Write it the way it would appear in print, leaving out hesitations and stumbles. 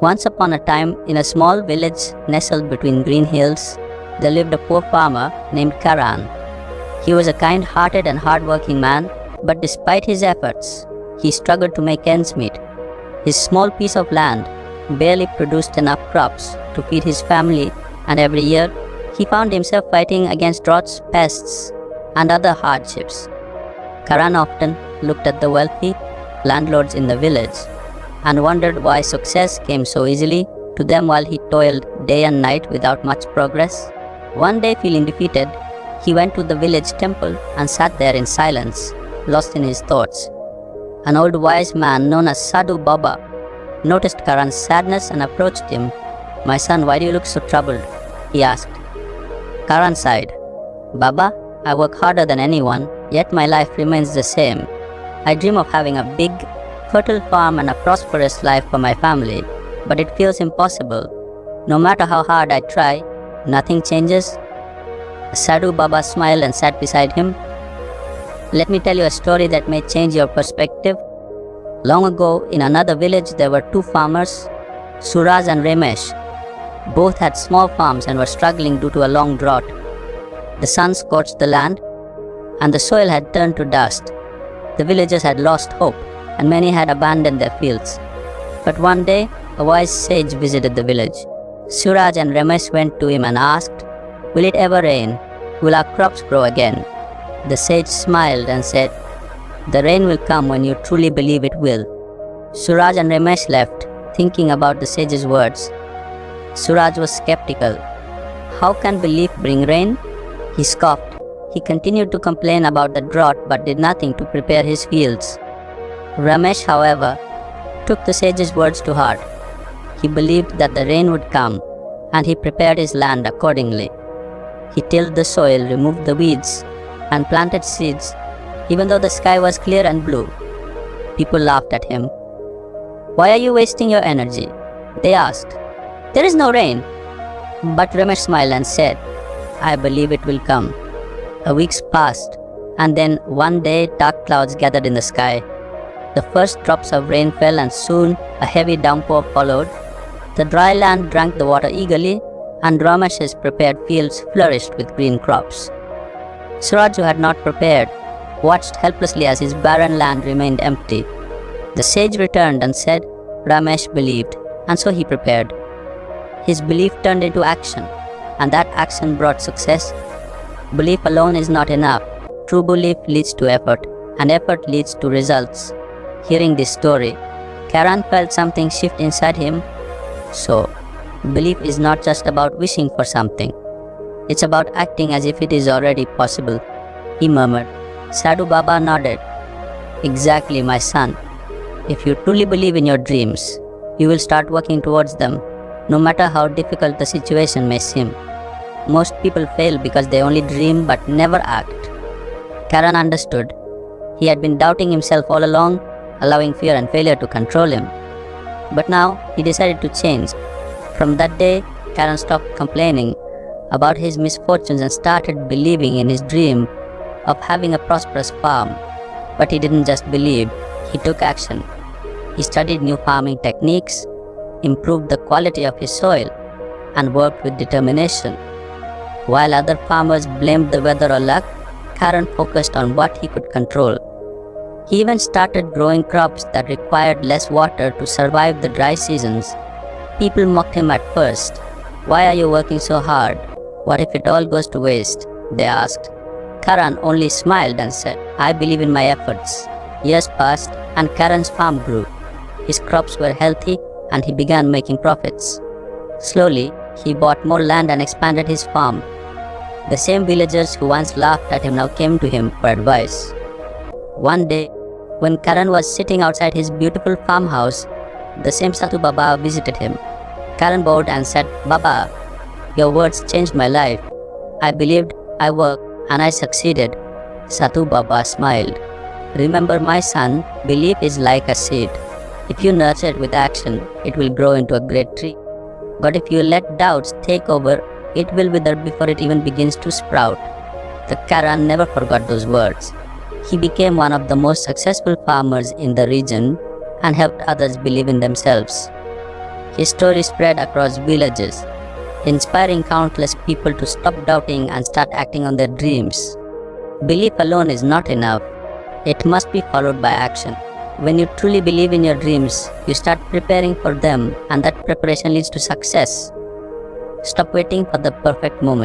Once upon a time, in a small village nestled between green hills, there lived a poor farmer named Karan. He was a kind-hearted and hard-working man, but despite his efforts, he struggled to make ends meet. His small piece of land barely produced enough crops to feed his family, and every year he found himself fighting against droughts, pests, and other hardships. Karan often looked at the wealthy landlords in the village and wondered why success came so easily to them while he toiled day and night without much progress. One day, feeling defeated, he went to the village temple and sat there in silence, lost in his thoughts. An old wise man known as Sadhu Baba noticed Karan's sadness and approached him. "My son, why do you look so troubled?" he asked. Karan sighed. "Baba, I work harder than anyone, yet my life remains the same. I dream of having a big, fertile farm and a prosperous life for my family, but it feels impossible. No matter how hard I try, nothing changes." Sadhu Baba smiled and sat beside him. "Let me tell you a story that may change your perspective. Long ago, in another village, there were two farmers, Suraj and Ramesh. Both had small farms and were struggling due to a long drought. The sun scorched the land, and the soil had turned to dust. The villagers had lost hope, and many had abandoned their fields. But one day, a wise sage visited the village. Suraj and Ramesh went to him and asked, "Will it ever rain? Will our crops grow again?" The sage smiled and said, "The rain will come when you truly believe it will." Suraj and Ramesh left, thinking about the sage's words. Suraj was skeptical. How can belief bring rain? He scoffed. He continued to complain about the drought but did nothing to prepare his fields. Ramesh, however, took the sage's words to heart. He believed that the rain would come, and he prepared his land accordingly. He tilled the soil, removed the weeds, and planted seeds, even though the sky was clear and blue. People laughed at him. "Why are you wasting your energy?" they asked. "There is no rain." But Ramesh smiled and said, "I believe it will come." A week passed, and then one day dark clouds gathered in the sky. The first drops of rain fell, and soon a heavy downpour followed. The dry land drank the water eagerly, and Ramesh's prepared fields flourished with green crops. Suraj, who had not prepared, watched helplessly as his barren land remained empty. The sage returned and said, "Ramesh believed, and so he prepared." His belief turned into action, and that action brought success. Belief alone is not enough. True belief leads to effort, and effort leads to results. Hearing this story, Karan felt something shift inside him. So, belief is not just about wishing for something. It's about acting as if it is already possible, he murmured. Sadhu Baba nodded. "Exactly, my son. If you truly believe in your dreams, you will start working towards them, no matter how difficult the situation may seem. Most people fail because they only dream but never act." Karan understood. He had been doubting himself all along, allowing fear and failure to control him. But now he decided to change. From that day, Karan stopped complaining about his misfortunes and started believing in his dream of having a prosperous farm. But he didn't just believe, he took action. He studied new farming techniques, improved the quality of his soil, and worked with determination. While other farmers blamed the weather or luck, Karan focused on what he could control. He even started growing crops that required less water to survive the dry seasons. People mocked him at first. "Why are you working so hard? What if it all goes to waste?" they asked. Karan only smiled and said, "I believe in my efforts." Years passed, and Karan's farm grew. His crops were healthy, and he began making profits. Slowly, he bought more land and expanded his farm. The same villagers who once laughed at him now came to him for advice. One day, when Karan was sitting outside his beautiful farmhouse, the same Sadhu Baba visited him. Karan bowed and said, "Baba, your words changed my life. I believed, I worked, and I succeeded." Sadhu Baba smiled. "Remember, my son, belief is like a seed. If you nurture it with action, it will grow into a great tree. But if you let doubts take over, it will wither before it even begins to sprout." The Karan never forgot those words. He became one of the most successful farmers in the region and helped others believe in themselves. His story spread across villages, inspiring countless people to stop doubting and start acting on their dreams. Belief alone is not enough. It must be followed by action. When you truly believe in your dreams, you start preparing for them, and that preparation leads to success. Stop waiting for the perfect moment.